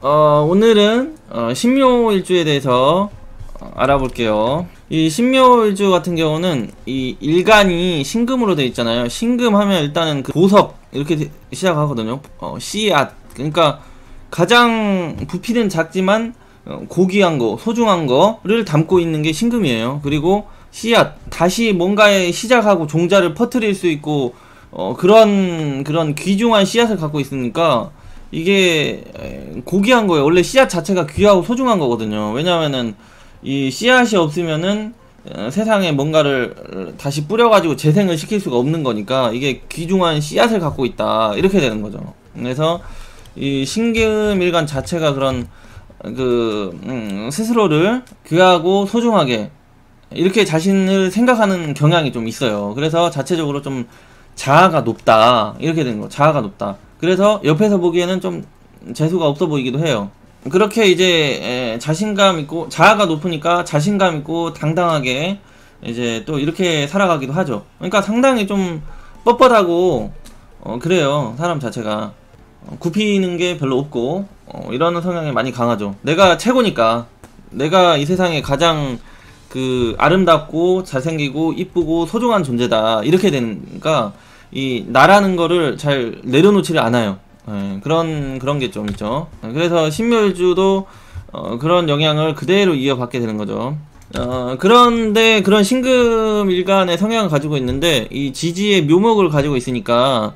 오늘은 신묘일주에 대해서 알아볼게요. 이 신묘일주 같은 경우는 이 일간이 신금으로 되어 있잖아요. 신금 하면 일단은 그 보석 이렇게 시작하거든요. 씨앗, 그러니까 가장 부피는 작지만 고귀한 거, 소중한 거를 담고 있는 게 신금이에요. 그리고 씨앗, 다시 뭔가에 시작하고 종자를 퍼뜨릴 수 있고 그런 귀중한 씨앗을 갖고 있으니까 이게 고귀한 거예요. 원래 씨앗 자체가 귀하고 소중한 거거든요. 왜냐하면은 이 씨앗이 없으면은 세상에 뭔가를 다시 뿌려가지고 재생을 시킬 수가 없는 거니까 이게 귀중한 씨앗을 갖고 있다, 이렇게 되는 거죠. 그래서 이 신금일간 자체가 그런 스스로를 귀하고 소중하게 이렇게 자신을 생각하는 경향이 좀 있어요. 그래서 자체적으로 좀 자아가 높다, 이렇게 되는 거. 자아가 높다. 그래서 옆에서 보기에는 좀 재수가 없어 보이기도 해요. 그렇게 이제 자신감 있고, 자아가 높으니까 자신감 있고 당당하게 이제 또 이렇게 살아가기도 하죠. 그러니까 상당히 좀 뻣뻣하고 그래요. 사람 자체가 굽히는 게 별로 없고 이러는 성향이 많이 강하죠. 내가 최고니까, 내가 이 세상에 가장 아름답고 잘생기고 이쁘고 소중한 존재다, 이렇게 되니까 이 나라는 거를 잘 내려놓지를 않아요. 그런 게 좀 있죠. 그래서 신묘일주도 그런 영향을 그대로 이어받게 되는 거죠. 그런데 그런 신금일간의 성향을 가지고 있는데 이 지지의 묘목을 가지고 있으니까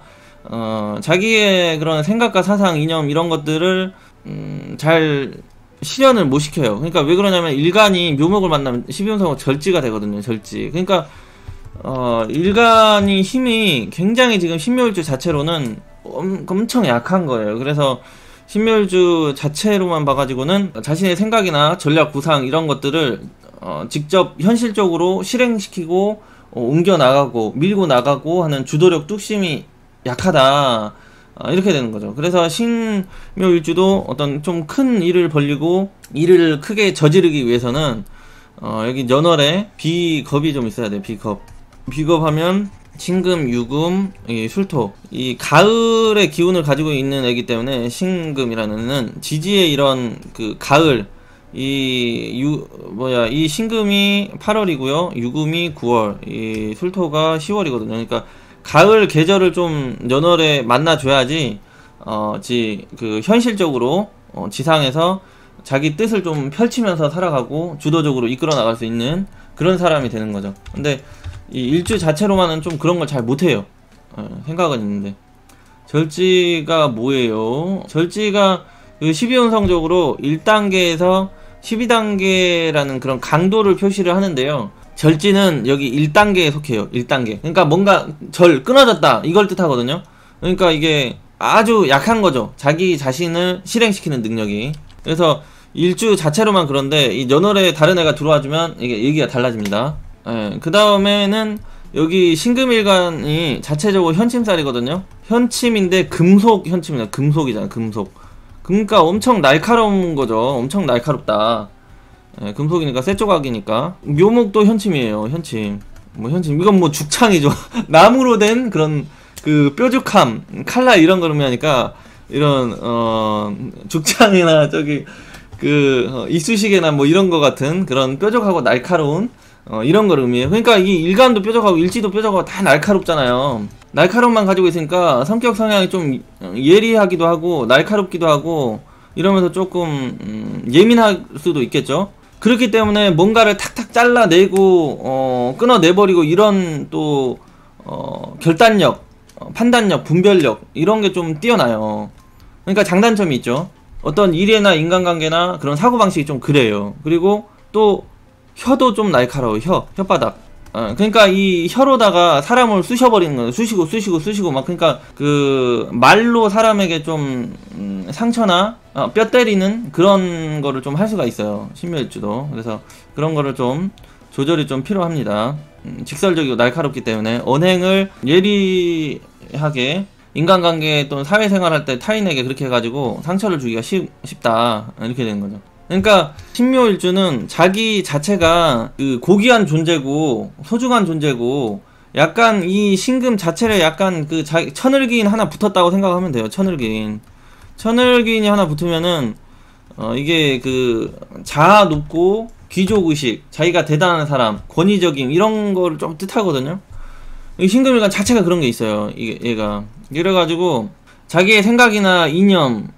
자기의 그런 생각과 사상, 이념 이런 것들을 잘 실현을 못 시켜요. 그러니까 왜 그러냐면 일간이 묘목을 만나면 12운성으로 절지가 되거든요. 절지. 그러니까 일간이 힘이 굉장히 지금 신묘일주 자체로는 엄청 약한 거예요. 그래서 신묘일주 자체로만 봐가지고는 자신의 생각이나 전략, 구상 이런 것들을 직접 현실적으로 실행시키고 옮겨 나가고 밀고 나가고 하는 주도력, 뚝심이 약하다, 이렇게 되는 거죠. 그래서 신묘일주도 어떤 좀 큰 일을 벌리고 일을 크게 저지르기 위해서는 여기 연월에 비겁이 좀 있어야 돼요. 비겁하면 신금, 유금, 술토, 이 가을의 기운을 가지고 있는 애기 때문에 신금이라는 애는 지지의 이런 가을, 이 신금이 8월이고요 유금이 9월, 이 술토가 10월이거든요 그러니까 가을 계절을 좀 연월에 만나줘야지 현실적으로 지상에서 자기 뜻을 좀 펼치면서 살아가고 주도적으로 이끌어 나갈 수 있는 그런 사람이 되는 거죠. 근데 이 일주 자체로만은 좀 그런 걸 잘 못해요. 생각은 있는데. 절지가 뭐예요? 절지가 12운성적으로 1단계에서 12단계라는 그런 강도를 표시를 하는데요. 절지는 여기 1단계에 속해요. 1단계. 그러니까 뭔가 끊어졌다, 이걸 뜻하거든요. 그러니까 이게 아주 약한 거죠. 자기 자신을 실행시키는 능력이. 그래서 일주 자체로만 그런데 이 연월에 다른 애가 들어와주면 이게 얘기가 달라집니다. 그 다음에는 여기 신금일간이 자체적으로 현침살이거든요. 현침인데 금속 현침이다. 금속이잖아, 금속. 그러니까 엄청 날카로운 거죠. 엄청 날카롭다. 금속이니까 쇠조각이니까. 묘목도 현침이에요. 현침. 이건 뭐 죽창이죠. 나무로 된 그런 뾰족함, 칼날 이런 걸 의미하니까 이런 죽창이나 이쑤시개나 뭐 이런 거 같은 그런 뾰족하고 날카로운 이런 걸 의미해요. 그러니까 이 일간도 뾰족하고 일지도 뾰족하고 다 날카롭잖아요. 날카로움만 가지고 있으니까 성격 성향이 좀 예리하기도 하고 날카롭기도 하고 이러면서 조금 예민할 수도 있겠죠. 그렇기 때문에 뭔가를 탁탁 잘라내고 끊어내버리고 이런 또 결단력, 판단력, 분별력 이런 게 좀 뛰어나요. 그러니까 장단점이 있죠. 어떤 일이나 인간관계나 그런 사고방식이 좀 그래요. 그리고 또 혀도 좀 날카로워. 혓바닥. 그러니까 이 혀로다가 사람을 쑤셔버리는 거예요. 쑤시고 막. 그러니까 말로 사람에게 좀 상처나 뼈 때리는 그런 거를 좀 할 수가 있어요. 신묘일주도. 그래서 그런 거를 좀 조절이 좀 필요합니다. 직설적이고 날카롭기 때문에 언행을 예리하게, 인간관계 또는 사회생활할 때 타인에게 그렇게 해가지고 상처를 주기가 쉽다, 이렇게 되는 거죠. 그러니까 신묘일주는 자기 자체가 고귀한 존재고 소중한 존재고, 약간 이 신금 자체를 약간 천을기인 하나 붙었다고 생각하면 돼요. 천을기인이 하나 붙으면은 이게 그 자아 높고 귀족의식, 자기가 대단한 사람, 권위적인 이런 거를 좀 뜻하거든요. 이 신금일간 자체가 그런 게 있어요. 얘가 이래가지고 자기의 생각이나 이념,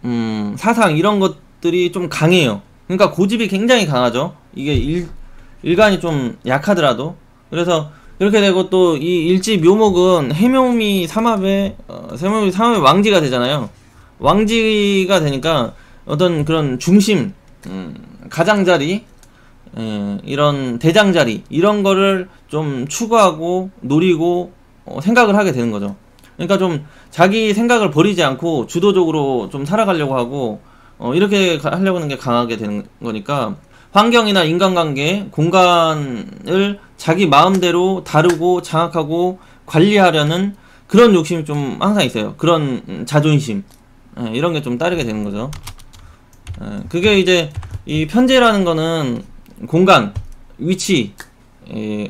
사상 이런 것들이 좀 강해요. 그러니까 고집이 굉장히 강하죠. 이게 일간이 좀 약하더라도. 그래서 이렇게 되고 또 이 일지 묘목은 해묘미 삼합의 해묘미 삼합의 왕지가 되잖아요. 왕지가 되니까 어떤 그런 중심, 가장자리, 이런 대장자리 이런 거를 좀 추구하고 노리고 생각을 하게 되는 거죠. 그러니까 좀 자기 생각을 버리지 않고 주도적으로 좀 살아가려고 하고 이렇게 하려고 하는 게 강하게 되는 거니까 환경이나 인간관계, 공간을 자기 마음대로 다루고 장악하고 관리하려는 그런 욕심이 좀 항상 있어요. 그런 자존심, 이런 게 좀 따르게 되는 거죠. 그게 이제 이 편재라는 거는 공간, 위치,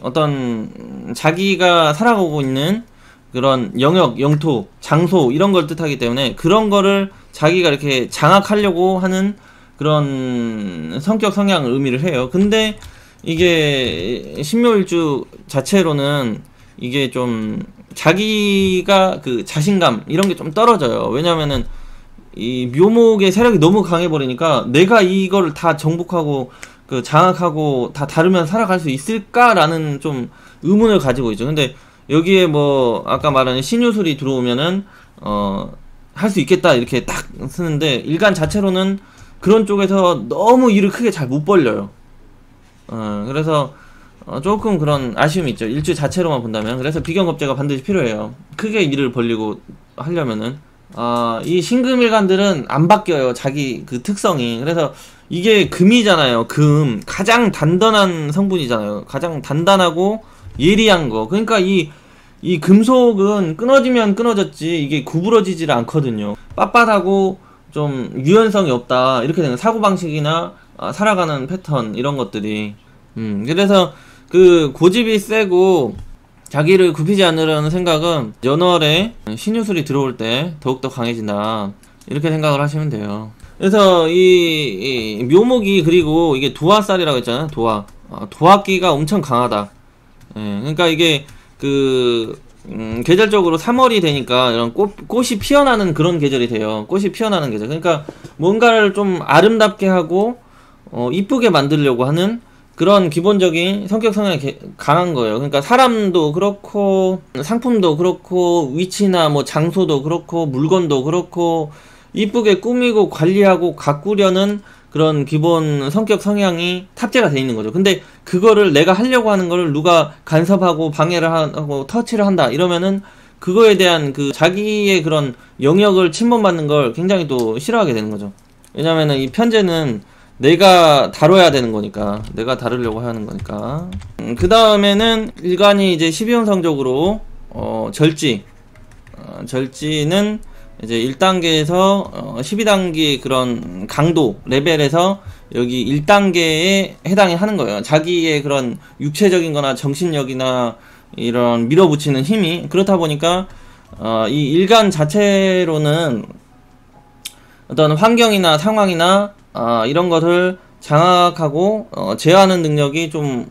어떤 자기가 살아가고 있는 그런 영역, 영토, 장소 이런 걸 뜻하기 때문에 그런 거를 자기가 이렇게 장악하려고 하는 그런 성격 성향 의미를 해요. 근데 이게 신묘일주 자체로는 이게 좀 자기가 그 자신감 이런 게 좀 떨어져요. 왜냐면은 이 묘목의 세력이 너무 강해버리니까 내가 이거를 다 정복하고 그 장악하고 다 다루면 살아갈 수 있을까라는 좀 의문을 가지고 있죠. 근데 여기에 뭐 아까 말한 신유술이 들어오면은 할 수 있겠다 이렇게 딱 쓰는데 일간 자체로는 그런 쪽에서 너무 일을 크게 잘 못 벌려요. 그래서 조금 그런 아쉬움이 있죠. 일주 자체로만 본다면. 그래서 비견겁제가 반드시 필요해요. 크게 일을 벌리고 하려면은. 이 신금일간들은 안 바뀌어요. 자기 그 특성이. 그래서 이게 금이잖아요. 금. 가장 단단한 성분이잖아요. 가장 단단하고 예리한 거. 그러니까 이 금속은 끊어지면 끊어졌지 이게 구부러지질 않거든요. 빳빳하고 좀 유연성이 없다 이렇게 되는 사고방식이나 살아가는 패턴 이런 것들이 그래서 그 고집이 세고 자기를 굽히지 않으려는 생각은 연월에 신유술이 들어올 때 더욱더 강해진다 이렇게 생각을 하시면 돼요. 그래서 이 묘목이 그리고 이게 도화살이라고 했잖아요. 도화기가 엄청 강하다. 그러니까 이게 그 계절적으로 3월이 되니까 이런 꽃이 피어나는 그런 계절이 돼요. 꽃이 피어나는 계절. 그러니까 뭔가를 좀 아름답게 하고 이쁘게 만들려고 하는 그런 기본적인 성격 성향이 강한 거예요. 그러니까 사람도 그렇고 상품도 그렇고 위치나 뭐 장소도 그렇고 물건도 그렇고 이쁘게 꾸미고 관리하고 가꾸려는 그런 기본 성격 성향이 탑재가 돼 있는 거죠. 근데 그거를 내가 하려고 하는 거를 누가 간섭하고 방해를 하고 터치를 한다 이러면은 그거에 대한 그 자기의 그런 영역을 침범받는 걸 굉장히 또 싫어하게 되는 거죠. 왜냐면은 이 편제는 내가 다뤄야 되는 거니까, 내가 다루려고 하는 거니까. 그 다음에는 일간이 이제 12운성적으로 절지는 이제 1단계에서 12단계 그런 강도 레벨에서 여기 1단계에 해당이 하는 거예요. 자기의 그런 육체적인 거나 정신력이나 이런 밀어붙이는 힘이 그렇다 보니까 이 일간 자체로는 어떤 환경이나 상황이나 이런 것을 장악하고 제어하는 능력이 좀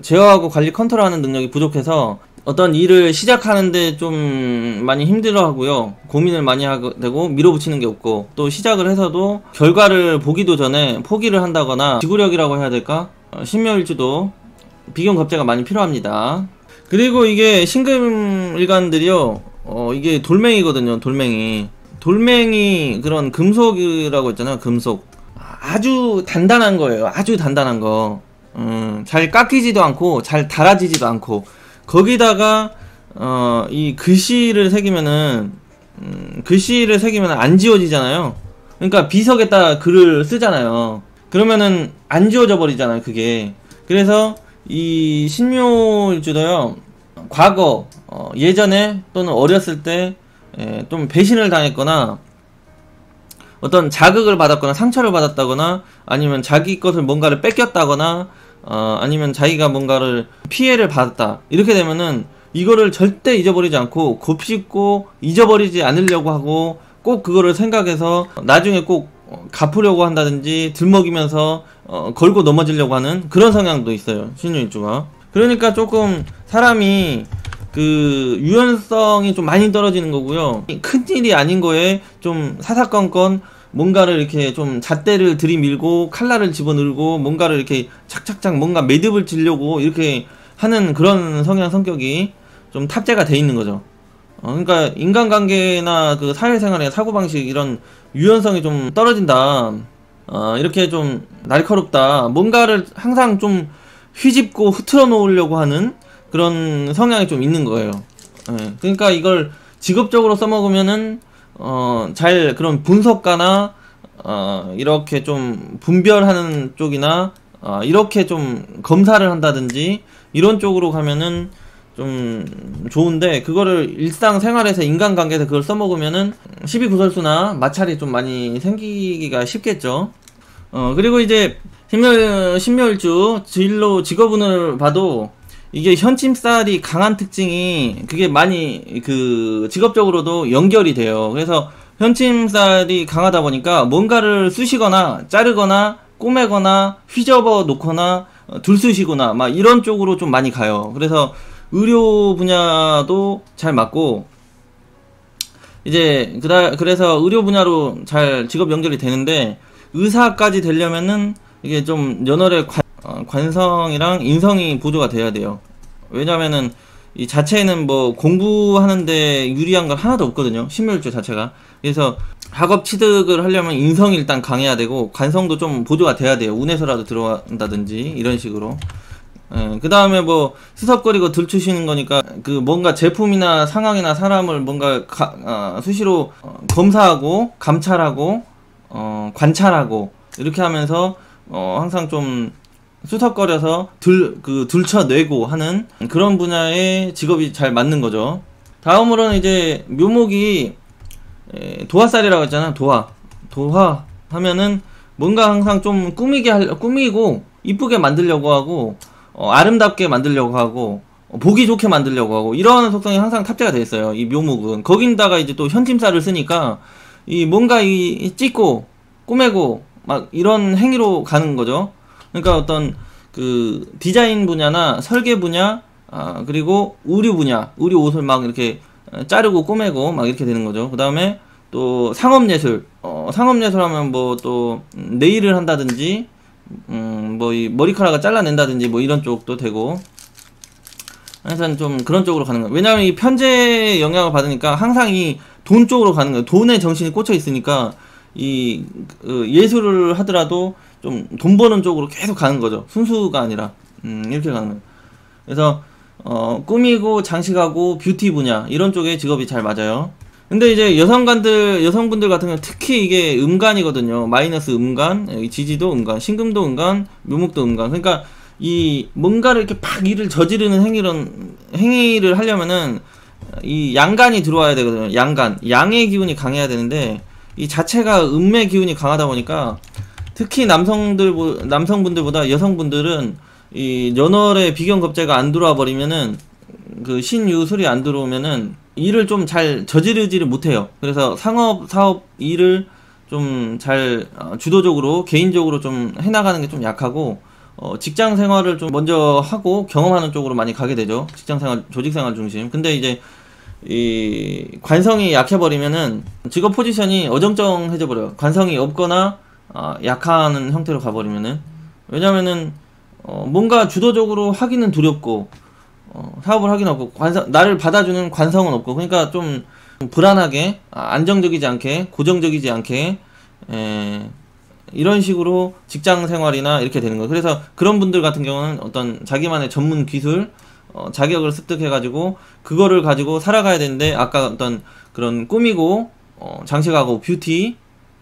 제어하고 관리 컨트롤하는 능력이 부족해서 어떤 일을 시작하는데 좀 많이 힘들어하고요. 고민을 많이 하게 되고 밀어붙이는 게 없고 또 시작을 해서도 결과를 보기도 전에 포기를 한다거나 지구력이라고 해야 될까? 신묘일주도 비견겁제가 많이 필요합니다. 그리고 이게 신금일간들이요. 이게 돌멩이거든요. 돌멩이 그런 금속이라고 했잖아요. 금속. 아주 단단한 거예요. 아주 단단한 거. 잘 깎이지도 않고 잘 닳아지지도 않고 거기다가 이 글씨를 새기면은 안 지워지잖아요. 그러니까 비석에다 글을 쓰잖아요. 그러면은 안 지워져 버리잖아요. 그게. 그래서 이 신묘일주도요. 과거 예전에 또는 어렸을 때 좀 배신을 당했거나 어떤 자극을 받았거나 상처를 받았다거나 아니면 자기 것을 뭔가를 뺏겼다거나 아니면 자기가 뭔가를 피해를 받았다 이렇게 되면은 이거를 절대 잊어버리지 않고 곱씹고 잊어버리지 않으려고 하고 꼭 그거를 생각해서 나중에 꼭 갚으려고 한다든지 들먹이면서 걸고 넘어지려고 하는 그런 성향도 있어요, 신유일주가. 그러니까 조금 사람이 그 유연성이 좀 많이 떨어지는 거고요. 큰일이 아닌 거에 좀 사사건건 뭔가를 이렇게 좀 잣대를 들이밀고 칼날을 집어넣고 뭔가를 이렇게 착착착 뭔가 매듭을 지려고 이렇게 하는 그런 성격이 좀 탑재가 돼 있는 거죠. 그러니까 인간관계나 그 사회생활의 사고방식 이런 유연성이 좀 떨어진다, 이렇게 좀 날카롭다, 뭔가를 항상 좀 휘집고 흐트러 놓으려고 하는 그런 성향이 좀 있는 거예요. 그러니까 이걸 직업적으로 써먹으면은 잘 그런 분석가나 이렇게 좀 분별하는 쪽이나 이렇게 좀 검사를 한다든지 이런 쪽으로 가면은 좀 좋은데, 그거를 일상생활에서 인간관계에서 그걸 써먹으면은 시비구설수나 마찰이 좀 많이 생기기가 쉽겠죠. 그리고 이제 신묘일주 진로 직업운을 봐도 이게 현침살이 강한 특징이 그게 많이 그 직업적으로도 연결이 돼요. 그래서 현침살이 강하다 보니까 뭔가를 쑤시거나 자르거나 꼬매거나 휘접어 놓거나 둘쑤시거나 막 이런 쪽으로 좀 많이 가요. 그래서 의료 분야도 잘 맞고, 이제 그래서 의료 분야로 잘 직업 연결이 되는데, 의사까지 되려면은 이게 좀 연월의 관성이랑 인성이 보조가 돼야 돼요. 왜냐면은 이 자체는 뭐 공부하는데 유리한 건 하나도 없거든요, 신묘일주 자체가. 그래서 학업 취득을 하려면 인성이 일단 강해야 되고 관성도 좀 보조가 돼야 돼요. 운에서라도 들어간다든지 이런 식으로. 그 다음에 뭐 수석거리고 들추시는 거니까 그 뭔가 제품이나 상황이나 사람을 뭔가 수시로 검사하고 감찰하고 관찰하고 이렇게 하면서 항상 좀 수석거려서 들춰내고 하는 그런 분야의 직업이 잘 맞는 거죠. 다음으로는 이제 묘목이 도화살이라고 했잖아. 도화 하면은 뭔가 항상 좀 꾸미고 이쁘게 만들려고 하고 아름답게 만들려고 하고 보기 좋게 만들려고 하고 이런 속성이 항상 탑재가 되어 있어요, 이 묘목은. 거긴다가 이제 또 현침살을 쓰니까 이 뭔가 찢고 꾸매고 막 이런 행위로 가는 거죠. 그러니까 어떤 그 디자인 분야나 설계 분야, 그리고 의류 분야, 의류 옷을 막 이렇게 자르고 꼬매고 막 이렇게 되는 거죠. 그 다음에 또 상업예술, 상업예술 하면 뭐 또 네일을 한다든지 뭐 이 머리카락을 잘라낸다든지 뭐 이런 쪽도 되고, 항상 좀 그런 쪽으로 가는 거예요. 왜냐하면 이 편재의 영향을 받으니까 항상 이 돈 쪽으로 가는 거예요. 돈에 정신이 꽂혀 있으니까 이 예술을 하더라도 좀 돈 버는 쪽으로 계속 가는 거죠. 순수가 아니라 이렇게 가는 거예요. 그래서 꾸미고 장식하고 뷰티 분야 이런 쪽에 직업이 잘 맞아요. 근데 이제 여성분들 같은 경우는 특히 이게 음간이거든요. 마이너스 음간, 지지도 음간, 신금도 음간, 묘목도 음간. 그러니까 이 뭔가를 이렇게 팍 일을 저지르는 행위를 하려면은 이 양간이 들어와야 되거든요. 양의 기운이 강해야 되는데 이 자체가 음의 기운이 강하다 보니까 특히 남성분들보다 여성분들은 이 연월에 비견겁재가 안 들어와 버리면은 그 신유술이 안 들어오면은 일을 좀 잘 저지르지를 못해요. 그래서 사업 일을 좀 잘 주도적으로 개인적으로 좀 해나가는 게 좀 약하고, 직장 생활을 좀 먼저 하고 경험하는 쪽으로 많이 가게 되죠. 직장 생활, 조직 생활 중심. 근데 이제 이 관성이 약해버리면은 직업 포지션이 어정쩡해져 버려요. 관성이 없거나 약한 형태로 가버리면은. 왜냐면은 뭔가 주도적으로 하기는 두렵고 사업을 하긴 없고 나를 받아주는 관성은 없고, 그러니까 좀 불안하게 안정적이지 않게 고정적이지 않게 이런 식으로 직장 생활이나 이렇게 되는 거예요. 그래서 그런 분들 같은 경우는 어떤 자기만의 전문 기술 자격을 습득해 가지고 그거를 가지고 살아가야 되는데, 아까 어떤 그런 꾸미고 장식하고 뷰티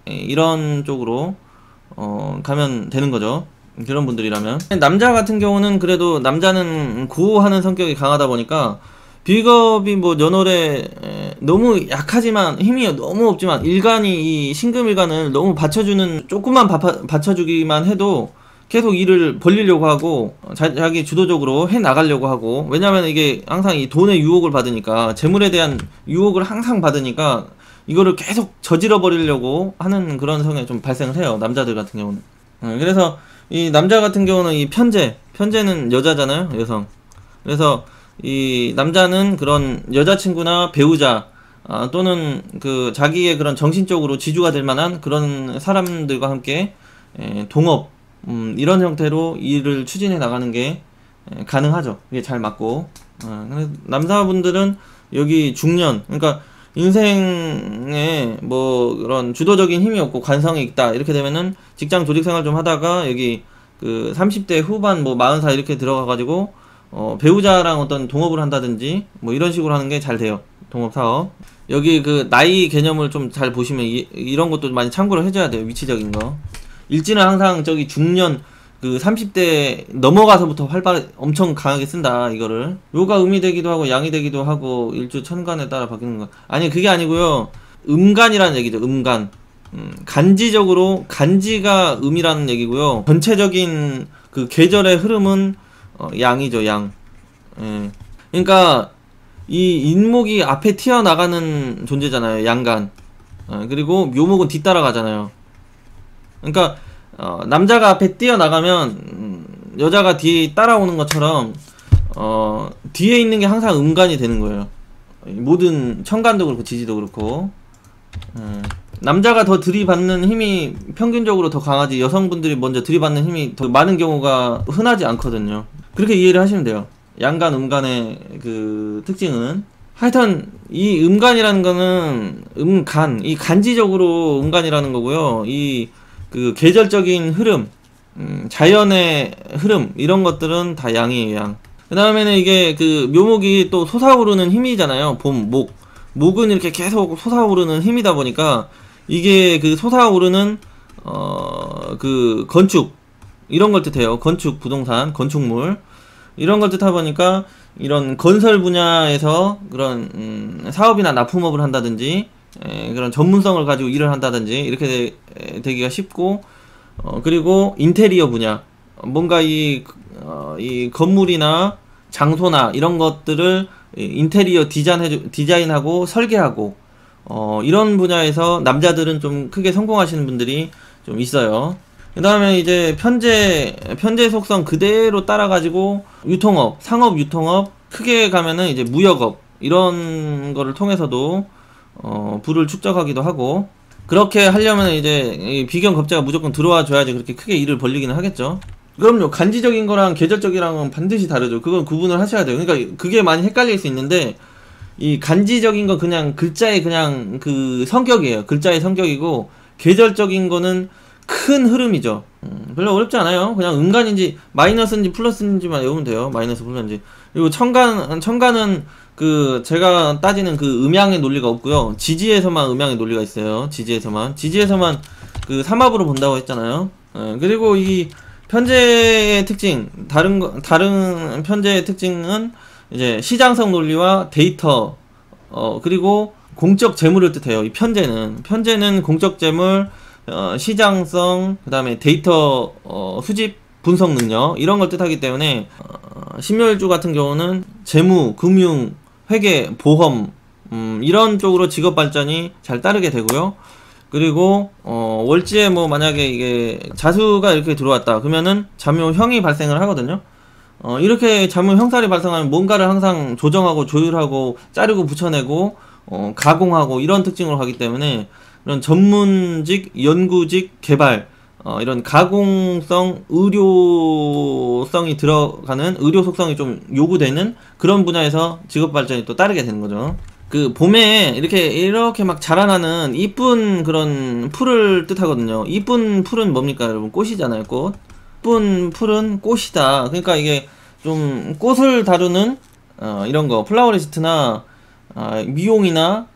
이런 쪽으로 가면 되는 거죠. 그런 분들이라면. 남자 같은 경우는 그래도 남자는 구호하는 성격이 강하다 보니까 비겁이 뭐 연월에 너무 약하지만 힘이 너무 없지만 일간이 이 신금일간을 너무 받쳐주는, 조금만 받쳐주기만 해도 계속 일을 벌리려고 하고 자기 주도적으로 해 나가려고 하고. 왜냐면 이게 항상 이 돈의 유혹을 받으니까, 재물에 대한 유혹을 항상 받으니까 이거를 계속 저질러 버리려고 하는 그런 성향이 좀 발생을 해요. 남자들 같은 경우는. 그래서 이 남자 같은 경우는 이 편제는 여자잖아요. 여성. 그래서 이 남자는 그런 여자친구나 배우자 또는 그 자기의 그런 정신적으로 지주가 될 만한 그런 사람들과 함께 동업 이런 형태로 일을 추진해 나가는 게 가능하죠. 이게 잘 맞고. 그래서 남자분들은 여기 중년, 그러니까 인생에 뭐 그런 주도적인 힘이 없고 관성이 있다 이렇게 되면은 직장 조직 생활 좀 하다가 여기 그 30대 후반 뭐 40살 이렇게 들어가 가지고 배우자랑 어떤 동업을 한다든지 뭐 이런 식으로 하는 게 잘 돼요. 동업 사업. 여기 그 나이 개념을 좀 잘 보시면 이런 것도 많이 참고를 해줘야 돼요. 위치적인 거. 일지는 항상 저기 중년 그 30대 넘어가서부터 엄청 강하게 쓴다 이거를. 요가 음이 되기도 하고 양이 되기도 하고 일주 천간에 따라 바뀌는 거. 아니 그게 아니고요. 음간이라는 얘기죠. 음간. 간지적으로 간지가 음이라는 얘기고요. 전체적인 그 계절의 흐름은 양이죠. 양. 그러니까 이 인목이 앞에 튀어나가는 존재잖아요. 양간. 그리고 묘목은 뒤따라가잖아요. 그러니까 남자가 앞에 뛰어나가면 여자가 뒤에 따라오는 것처럼 뒤에 있는 게 항상 음간이 되는 거예요. 모든 천간도 그렇고 지지도 그렇고. 남자가 더 들이받는 힘이 평균적으로 더 강하지 여성분들이 먼저 들이받는 힘이 더 많은 경우가 흔하지 않거든요. 그렇게 이해를 하시면 돼요. 양간 음간의 그 특징은. 하여튼 이 음간이라는 거는 이 간지적으로 음간이라는 거고요. 이 그 계절적인 흐름, 자연의 흐름 이런 것들은 다 양이에요. 양. 그 다음에는 이게 그 묘목이 또 솟아오르는 힘이잖아요. 목은 이렇게 계속 솟아오르는 힘이다 보니까 이게 그 솟아오르는 그 건축 이런 걸 뜻해요. 건축, 부동산, 건축물 이런 걸 뜻하다 보니까 이런 건설 분야에서 그런 사업이나 납품업을 한다든지 그런 전문성을 가지고 일을 한다든지 이렇게 되기가 쉽고 그리고 인테리어 분야 뭔가 이 건물이나 장소나 이런 것들을 인테리어 디자인하고 설계하고 이런 분야에서 남자들은 좀 크게 성공하시는 분들이 좀 있어요. 그 다음에 이제 편제 속성 그대로 따라가지고 유통업, 상업 유통업, 크게 가면은 이제 무역업, 이런 거를 통해서도, 부를 축적하기도 하고, 그렇게 하려면 이제 비견 겁재가 무조건 들어와 줘야지 그렇게 크게 일을 벌리기는 하겠죠. 그럼요. 간지적인 거랑 계절적이랑은 반드시 다르죠. 그건 구분을 하셔야 돼요. 그러니까 그게 많이 헷갈릴 수 있는데, 이 간지적인 건 그냥 글자의 그냥 그 성격이에요. 글자의 성격이고, 계절적인 거는 큰 흐름이죠. 별로 어렵지 않아요. 그냥 음간인지 마이너스인지 플러스인지만 외우면 돼요. 마이너스 플러스인지. 그리고 천간은 그 제가 따지는 그 음양의 논리가 없고요. 지지에서만 음양의 논리가 있어요. 지지에서만 그 삼합으로 본다고 했잖아요. 그리고 이 편제의 특징, 다른 편제의 특징은 이제 시장성 논리와 데이터, 그리고 공적 재물을 뜻해요. 이 편제는 공적 재물, 시장성, 그 다음에 데이터 수집, 분석 능력 이런 걸 뜻하기 때문에 신묘일주 같은 경우는 재무, 금융, 회계, 보험 이런 쪽으로 직업 발전이 잘 따르게 되고요. 그리고 월지에 뭐 만약에 이게 자수가 이렇게 들어왔다 그러면은 잠묘형이 발생을 하거든요. 이렇게 잠묘형살이 발생하면 뭔가를 항상 조정하고 조율하고 자르고 붙여내고 가공하고 이런 특징으로 가기 때문에 이런 전문직, 연구직, 개발 이런 가공성, 의료성이 들어가는 의료 속성이 좀 요구되는 그런 분야에서 직업 발전이 또 따르게 되는 거죠. 그 봄에 이렇게 막 자라나는 이쁜 그런 풀을 뜻하거든요. 이쁜 풀은 뭡니까 여러분? 꽃이잖아요. 꽃. 이쁜 풀은 꽃이다. 그러니까 이게 좀 꽃을 다루는 이런 거 플라워리스트나 미용이나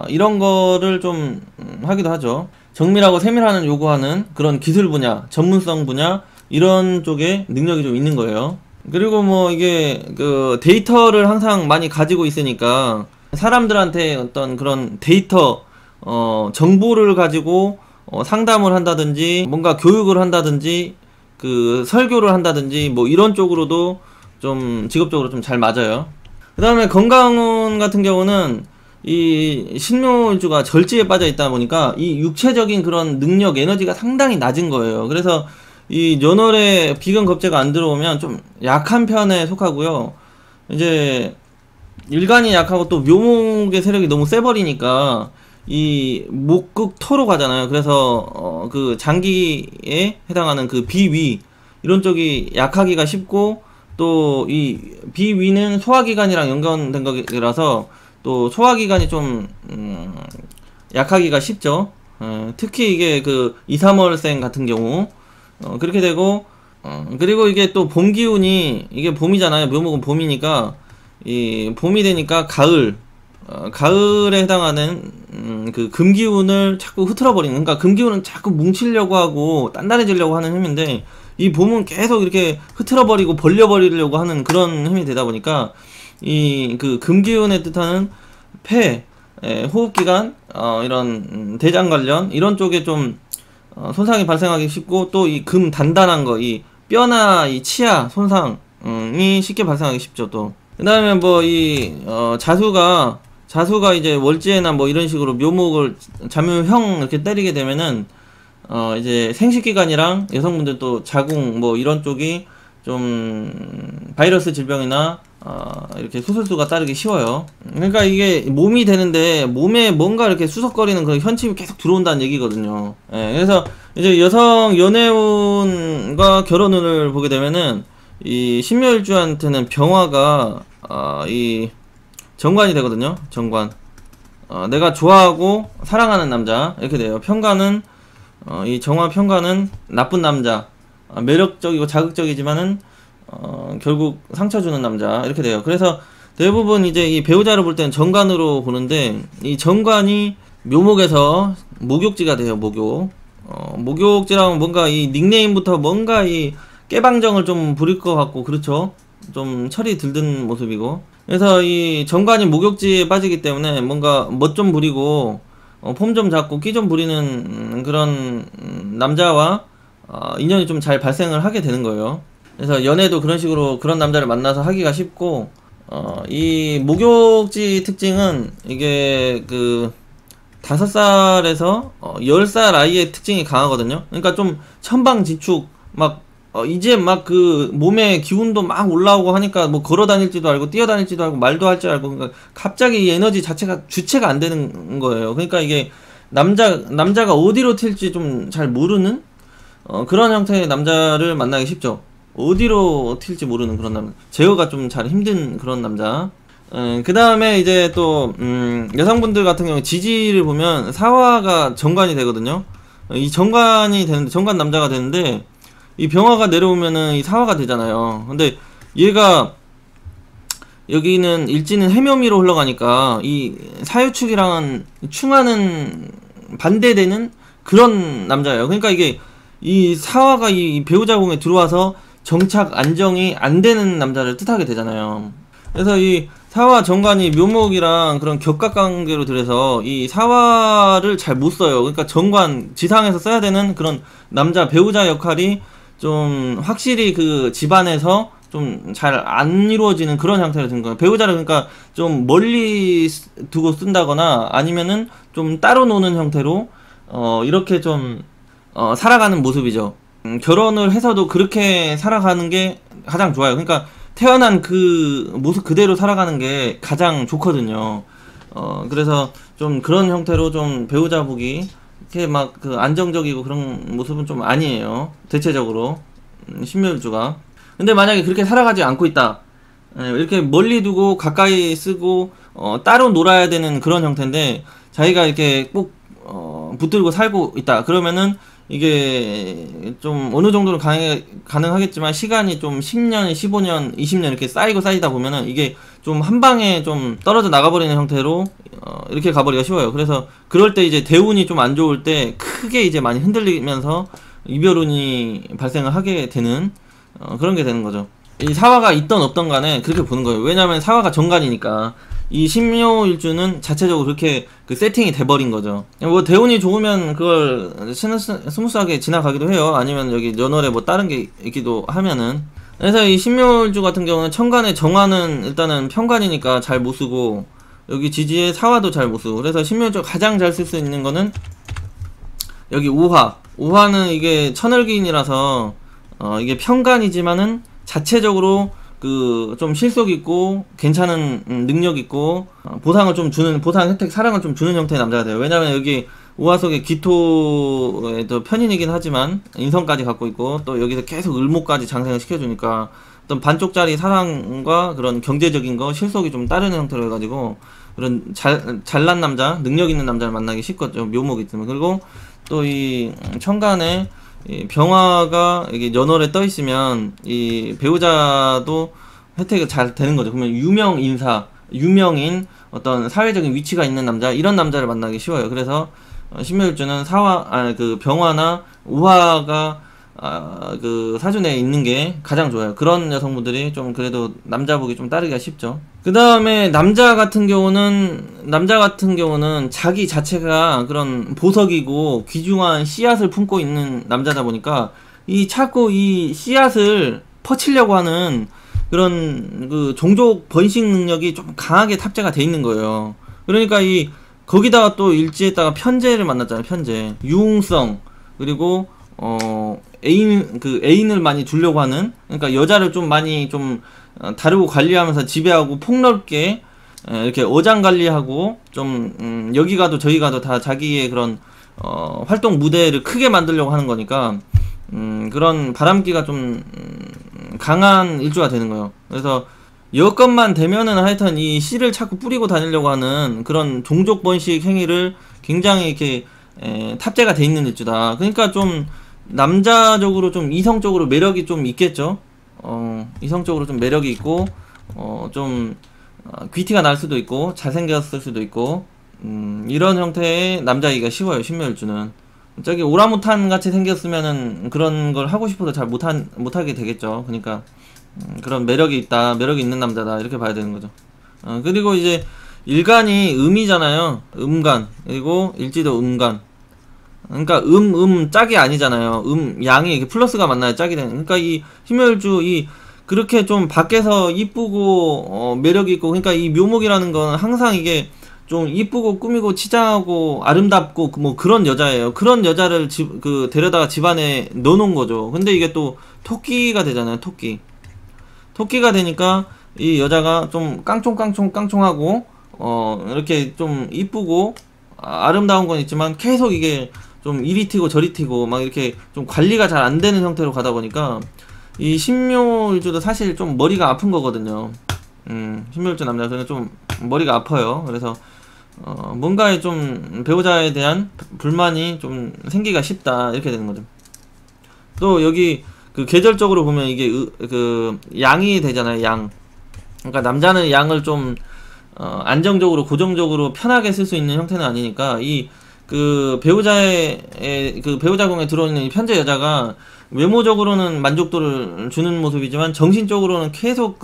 이런 거를 좀 하기도 하죠. 정밀하고 세밀하는 요구하는 그런 기술 분야, 전문성 분야 이런 쪽에 능력이 좀 있는 거예요. 그리고 뭐 이게 그 데이터를 항상 많이 가지고 있으니까 사람들한테 어떤 그런 데이터 정보를 가지고 상담을 한다든지 뭔가 교육을 한다든지 그 설교를 한다든지 뭐 이런 쪽으로도 좀 직업적으로 좀 잘 맞아요. 그 다음에 건강운 같은 경우는 이 신묘일주가 절지에 빠져 있다 보니까 이 육체적인 그런 능력, 에너지가 상당히 낮은 거예요. 그래서 이 연월에 비근 겁재가 안 들어오면 좀 약한 편에 속하고요. 이제 일간이 약하고 또 묘목의 세력이 너무 세버리니까 이 목극토로 가잖아요. 그래서 그 장기에 해당하는 그 비위 이런 쪽이 약하기가 쉽고, 또 이 비위는 소화기관이랑 연관된 거라서 또 소화기관이 좀 약하기가 쉽죠. 특히 이게 그 2, 3월생 같은 경우 그렇게 되고, 그리고 이게 또 봄 기운이, 이게 봄이잖아요. 묘목은 봄이니까 이 봄이 되니까 가을, 가을에 해당하는 그 금기운을 자꾸 흐트러 버리는, 그러니까 금기운은 자꾸 뭉치려고 하고 단단해지려고 하는 힘인데, 이 봄은 계속 이렇게 흐트러 버리고 벌려 버리려고 하는 그런 힘이 되다 보니까 이 그 금기운의 뜻하는 폐, 호흡기관, 이런 대장 관련 이런 쪽에 좀 손상이 발생하기 쉽고, 또 이 금 단단한 거, 이 뼈나 이 치아 손상이 쉽게 발생하기 쉽죠. 또 그 다음에 뭐 이 자수가 이제 월지에나 뭐 이런 식으로 묘목을 자묘형 이렇게 때리게 되면은 이제 생식기관이랑 여성분들 또 자궁 뭐 이런 쪽이 좀 바이러스 질병이나 이렇게 수술수가 따르기 쉬워요. 그러니까 이게 몸이 되는데 몸에 뭔가 이렇게 수석거리는 그런 현침이 계속 들어온다는 얘기거든요. 예, 그래서 이제 여성 연애운과 결혼운을 보게 되면은 이 신묘일주한테는 병화가 이 정관이 되거든요. 정관. 내가 좋아하고 사랑하는 남자 이렇게 돼요. 편관은 이 정화 편관은 나쁜 남자, 매력적이고 자극적이지만은 결국 상처 주는 남자 이렇게 돼요. 그래서 대부분 이제 이 배우자를 볼 때는 정관으로 보는데, 이 정관이 묘목에서 목욕지가 돼요. 목욕지라면 뭔가 이 닉네임부터 뭔가 이 깨방정을 좀 부릴 것 같고, 그렇죠. 좀 철이 들든 모습이고, 그래서 이 정관이 목욕지에 빠지기 때문에 뭔가 멋 좀 부리고 폼 좀 잡고 끼 좀 부리는 그런 남자와 인연이 좀 잘 발생을 하게 되는 거예요. 그래서 연애도 그런 식으로 그런 남자를 만나서 하기가 쉽고, 이 목욕지 특징은 이게 그 5살에서 10살 아이의 특징이 강하거든요. 그러니까 좀 천방지축, 막 이제 막 그 몸에 기운도 막 올라오고 하니까 뭐 걸어 다닐지도 알고 뛰어 다닐지도 알고 말도 할 줄 알고, 그러니까 갑자기 이 에너지 자체가 주체가 안 되는 거예요. 그러니까 이게 남자가 어디로 튈지 좀 잘 모르는 그런 형태의 남자를 만나기 쉽죠. 어디로 튈지 모르는 그런 남자, 제어가 좀 잘 힘든 그런 남자. 그 다음에 이제 또 여성분들 같은 경우 지지를 보면 사화가 정관이 되거든요. 이 정관이 되는데, 정관 남자가 되는데, 이 병화가 내려오면은 이 사화가 되잖아요. 근데 얘가 여기는 일지는 해묘미로 흘러가니까 이 사유축이랑은 충하는 반대되는 그런 남자예요. 그러니까 이게 이 사화가 이 배우자궁에 들어와서 정착 안정이 안 되는 남자를 뜻하게 되잖아요. 그래서 이 사화 정관이 묘목이랑 그런 격각관계로 들여서 이 사화를 잘 못 써요. 그러니까 정관 지상에서 써야 되는 그런 남자 배우자 역할이 좀 확실히 그 집안에서 좀 잘 안 이루어지는 그런 형태로 된 거예요. 배우자를 그러니까 좀 멀리 두고 쓴다거나 아니면은 좀 따로 노는 형태로 이렇게 좀 살아가는 모습이죠. 결혼을 해서도 그렇게 살아가는 게 가장 좋아요. 그러니까 태어난 그 모습 그대로 살아가는 게 가장 좋거든요. 그래서 좀 그런 형태로 좀 배우자 보기 이렇게 막 그 안정적이고 그런 모습은 좀 아니에요. 대체적으로 신묘일주가. 근데 만약에 그렇게 살아가지 않고 있다, 이렇게 멀리 두고 가까이 쓰고 따로 놀아야 되는 그런 형태인데 자기가 이렇게 꼭 붙들고 살고 있다 그러면은 이게 좀 어느 정도는 가능하겠지만 시간이 좀 10년, 15년, 20년 이렇게 쌓이다 보면은 이게 좀 한 방에 좀 떨어져 나가버리는 형태로 이렇게 가버리기가 쉬워요. 그래서 그럴 때 이제 대운이 좀 안 좋을 때 크게 이제 많이 흔들리면서 이별운이 발생을 하게 되는 그런 게 되는 거죠. 이 사화가 있던 없던 간에 그렇게 보는 거예요. 왜냐면 사화가 정관이니까. 이 신묘일주는 자체적으로 그렇게 그 세팅이 돼버린 거죠. 뭐 대운이 좋으면 그걸 스무스하게 지나가기도 해요. 아니면 여기 연월에 뭐 다른 게 있기도 하면은. 그래서 이 신묘일주 같은 경우는 천간의 정화는 일단은 편관이니까 잘 못쓰고, 여기 지지에 사화도 잘 못 쓰고. 그래서 신묘일주 가장 잘 쓸 수 있는 거는 여기 우화. 우화는 이게 천을기인이라서 이게 편간이지만은 자체적으로 그 좀 실속 있고 괜찮은 능력 있고 보상을 좀 주는, 보상 혜택 사랑을 좀 주는 형태의 남자가 돼요. 왜냐면 여기 우화 속에 기토에도 편인이긴 하지만 인성까지 갖고 있고 또 여기서 계속 을목까지 장생을 시켜주니까 어떤 반쪽짜리 사랑과 그런 경제적인 거 실속이 좀 따르는 형태로 해가지고 그런 잘난 남자, 능력 있는 남자를 만나기 쉽거든요. 묘목이 있으면. 그리고 또 이 천간에 이 병화가 여기 연월에 떠 있으면 이 배우자도 혜택이 잘 되는 거죠. 그러면 유명 인사, 유명인, 어떤 사회적인 위치가 있는 남자, 이런 남자를 만나기 쉬워요. 그래서 신묘일주는 그 병화나 우화가 그 사주내에 있는 게 가장 좋아요. 그런 여성분들이 좀 그래도 남자 보기 좀 따르기가 쉽죠. 그 다음에 남자 같은 경우는 자기 자체가 그런 보석이고 귀중한 씨앗을 품고 있는 남자다 보니까 이 자꾸 이 씨앗을 퍼치려고 하는 그런 그 종족 번식 능력이 좀 강하게 탑재가 돼 있는 거예요. 그러니까 이 거기다가 또 일지에다가 편재를 만났잖아요. 편재, 유흥성, 그리고 애인을 많이 두려고 하는, 그러니까 여자를 좀 많이 좀 다루고 관리하면서 지배하고 폭넓게 이렇게 어장 관리하고 좀 여기 가도 저기 가도 다 자기의 그런 활동 무대를 크게 만들려고 하는 거니까 그런 바람기가 좀 강한 일주가 되는 거예요. 그래서 여건만 되면은 하여튼 이 씨를 자꾸 뿌리고 다니려고 하는 그런 종족 번식 행위를 굉장히 이렇게 탑재가 돼 있는 일주다. 그러니까 좀 남자적으로 좀 이성적으로 매력이 좀 있겠죠. 이성적으로 좀 매력이 있고 좀 귀티가 날 수도 있고 잘생겼을 수도 있고 이런 형태의 남자이기가 쉬워요. 신묘일주는 저기 오라무탄 같이 생겼으면은 그런 걸 하고 싶어도 잘 못하게 되겠죠. 그러니까 그런 매력이 있다, 매력이 있는 남자다, 이렇게 봐야 되는 거죠. 그리고 이제 일간이 음이잖아요. 음간, 그리고 일지도 음간. 그러니까 짝이 아니잖아요. 양이 이렇게 플러스가 만나야 짝이 되는. 그러니까 이 신묘일주 그렇게 좀 밖에서 이쁘고 매력이 있고, 그러니까 이 묘목이라는 건 항상 이게 좀 이쁘고 꾸미고 치장하고 아름답고 뭐 그런 여자예요. 그런 여자를 데려다가 집안에 넣어놓은 거죠. 근데 이게 또 토끼가 되잖아요. 토끼가 되니까 이 여자가 좀 깡총하고 이렇게 좀 이쁘고 아름다운 건 있지만 계속 이게 좀 이리 튀고 저리 튀고 막 이렇게 좀 관리가 잘 안 되는 형태로 가다 보니까 이 신묘일주도 사실 좀 머리가 아픈 거거든요. 신묘일주 남자들은 좀 머리가 아파요. 그래서 뭔가에 좀 배우자에 대한 불만이 좀 생기기가 쉽다, 이렇게 되는 거죠. 또 여기 그 계절적으로 보면 이게 그 양이 되잖아요. 양. 그러니까 남자는 양을 좀 안정적으로 고정적으로 편하게 쓸 수 있는 형태는 아니니까 이 그 배우자궁에 들어오는 이 편재 여자가 외모적으로는 만족도를 주는 모습이지만 정신적으로는 계속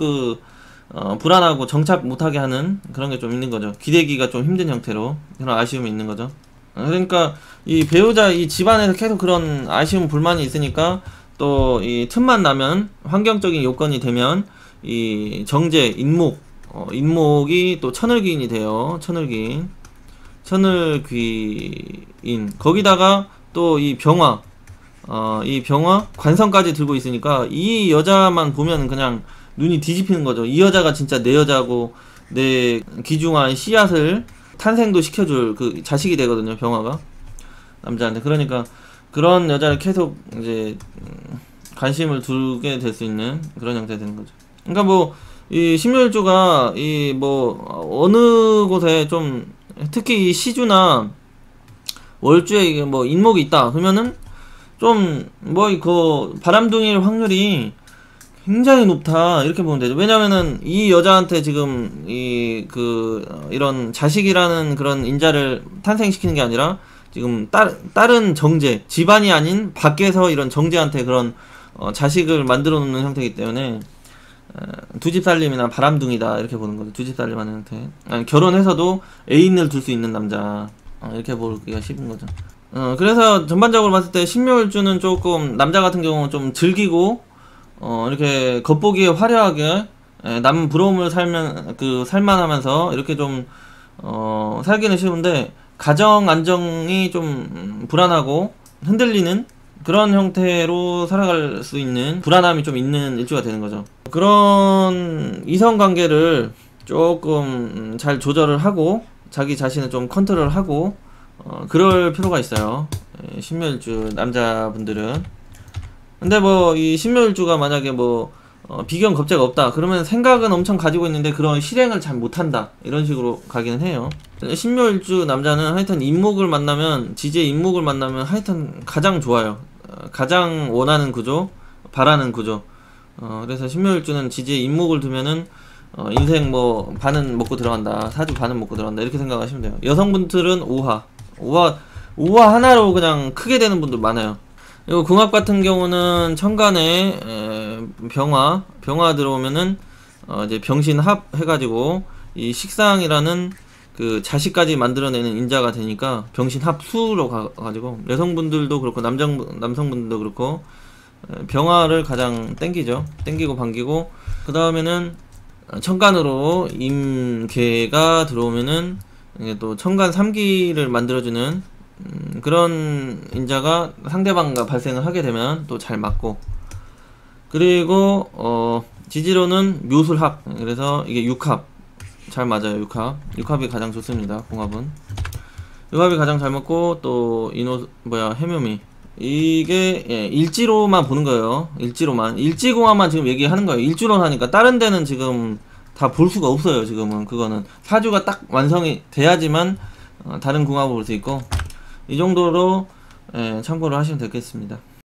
불안하고 정착 못하게 하는 그런 게 좀 있는 거죠. 기대기가 좀 힘든 형태로 그런 아쉬움이 있는 거죠. 그러니까 이 배우자 이 집안에서 계속 그런 아쉬움 불만이 있으니까 또 이 틈만 나면 환경적인 요건이 되면 이 정제 인목이 또 천을귀인이 돼요. 천을귀인 거기다가 또 이 병화 관성까지 들고 있으니까 이 여자만 보면 그냥 눈이 뒤집히는 거죠. 이 여자가 진짜 내 여자고 내 귀중한 씨앗을 탄생도 시켜줄 그 자식이 되거든요. 병화가 남자한테. 그러니까 그런 여자를 계속 이제 관심을 두게 될 수 있는 그런 형태가 되는 거죠. 그러니까 뭐 이 신묘일주가 이 뭐 어느 곳에 좀 특히 이 시주나 월주에 이게 뭐 인목이 있다 그러면은 좀 뭐 그 바람둥이일 확률이 굉장히 높다, 이렇게 보면 되죠. 왜냐면은 이 여자한테 지금 이런 자식이라는 그런 인자를 탄생시키는 게 아니라 지금 다른 정제, 집안이 아닌 밖에서 이런 정제한테 그런 자식을 만들어 놓는 형태이기 때문에 두 집 살림이나 바람둥이다, 이렇게 보는 거죠. 두 집 살림하는 형태. 아니, 결혼해서도 애인을 둘 수 있는 남자, 이렇게 보기가 쉽은 거죠. 그래서 전반적으로 봤을 때 신묘일주는 조금 남자 같은 경우는 좀 즐기고 이렇게 겉보기에 화려하게 남 부러움을 살만하면서 이렇게 좀 살기는 쉬운데 가정 안정이 좀 불안하고 흔들리는 그런 형태로 살아갈 수 있는 불안함이 좀 있는 일주가 되는 거죠. 그런 이성관계를 조금 잘 조절을 하고 자기 자신을 좀 컨트롤하고 그럴 필요가 있어요. 신묘일주 남자분들은. 근데 뭐 이 신묘일주가 만약에 뭐 비견 겁재가 없다 그러면 생각은 엄청 가지고 있는데 그런 실행을 잘 못한다 이런 식으로 가기는 해요. 신묘일주 남자는 하여튼 인목을 만나면 지지의 인목을 만나면 하여튼 가장 좋아요. 가장 원하는 구조, 바라는 구조. 그래서 신묘일주는 지지의 인목을 두면은 인생 뭐 반은 먹고 들어간다, 사주 반은 먹고 들어간다 이렇게 생각하시면 돼요. 여성분들은 오화 하나로 그냥 크게 되는 분들 많아요. 그리고 궁합 같은 경우는 천간에 병화 들어오면은 이제 병신합 해가지고 이 식상이라는 그 자식까지 만들어내는 인자가 되니까 병신합수로 가가지고 여성분들도 그렇고 남성분들도 그렇고 병화를 가장 땡기죠. 땡기고 반기고 그 다음에는 천간으로 임계가 들어오면은 이게 또 천간 3기를 만들어주는 그런 인자가 상대방과 발생을 하게 되면 또 잘 맞고 그리고 지지로는 묘술합 그래서 이게 육합 잘 맞아요. 육합이 가장 좋습니다. 궁합은 육합이 가장 잘 맞고 또 해묘미 이게 일지로만 보는 거예요. 일지궁합만 지금 얘기하는 거예요. 일주론 하니까 다른 데는 지금 다 볼 수가 없어요. 지금은 그거는 사주가 딱 완성이 돼야지만 다른 궁합을 볼 수 있고 이 정도로 참고를 하시면 되겠습니다.